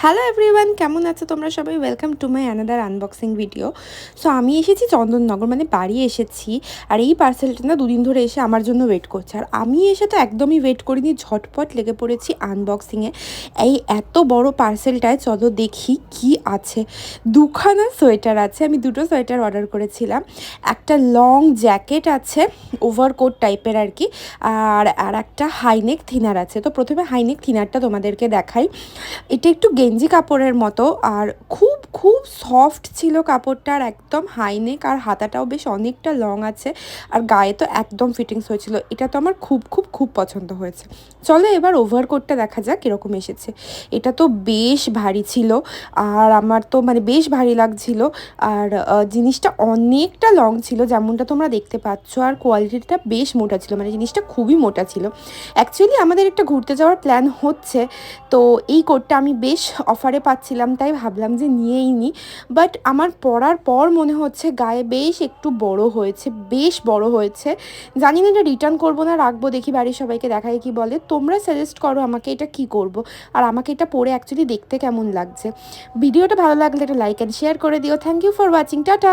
Hello everyone, কেমন আছো তোমরা সবাই? Welcome to my another unboxing video. So আমি এসেছি চন্দননগর, মানে বাড়ি এসেছি। আর এই পার্সেলটা না দুদিন ধরে এসে আমার জন্য ওয়েট করছে। আর আমি এসে তো একদমই ওয়েট করিনি, ঝটপট লেগে পড়েছি আনবক্সিংয়ে। এই এত বড় পার্সেলটায় চলো দেখি কি আছে। দুখানা সোয়েটার আছে, আমি দুটো সোয়েটার অর্ডার করেছিলাম। একটা লং জ্যাকেট আছে, ওভারকোট টাইপের আর কি। আর একটা হাইনেক থিনার আছে। তো প্রথমে হাইনেক থিনারটা তোমাদেরকে দেখাই। এটা একটু গেঞ্জি কাপড়ের মতো, আর খুব খুব সফট ছিল কাপড়টা, আর একদম হাইনেক, আর হাতাটাও বেশ অনেকটা লং আছে, আর গায়ে তো একদম ফিটিংস হয়েছিল। এটা তো আমার খুব খুব খুব পছন্দ হয়েছে। চলো এবার ওভারকোটটা দেখা যাক কীরকম এসেছে। এটা তো বেশ ভারী ছিল, আর আমার তো মানে বেশ ভারী লাগছিল। আর জিনিসটা অনেকটা লং ছিল যেমনটা তোমরা দেখতে পাচ্ছ, আর কোয়ালিটিটা বেশ মোটা ছিল, মানে জিনিসটা খুবই মোটা ছিল। অ্যাকচুয়ালি আমাদের একটা ঘুরতে যাওয়ার প্ল্যান হচ্ছে, তো এই কোটটা আমি বেশ অফারে পাচ্ছিলাম, তাই ভাবলাম যে নিয়েই নিই। বাট আমার পরার পর মনে হচ্ছে গায়ে বেশ একটু বড় হয়েছে, বেশ বড় হয়েছে। জানি না এটা রিটার্ন করবো না রাখবো, দেখি বাড়ির সবাইকে দেখাই কি বলে। তোমরা সাজেস্ট করো আমাকে এটা কি করব, আর আমাকে এটা পরে অ্যাকচুয়ালি দেখতে কেমন লাগছে। ভিডিওটা ভালো লাগলে একটা লাইক অ্যান্ড শেয়ার করে দিও। Thank you for watching, tata.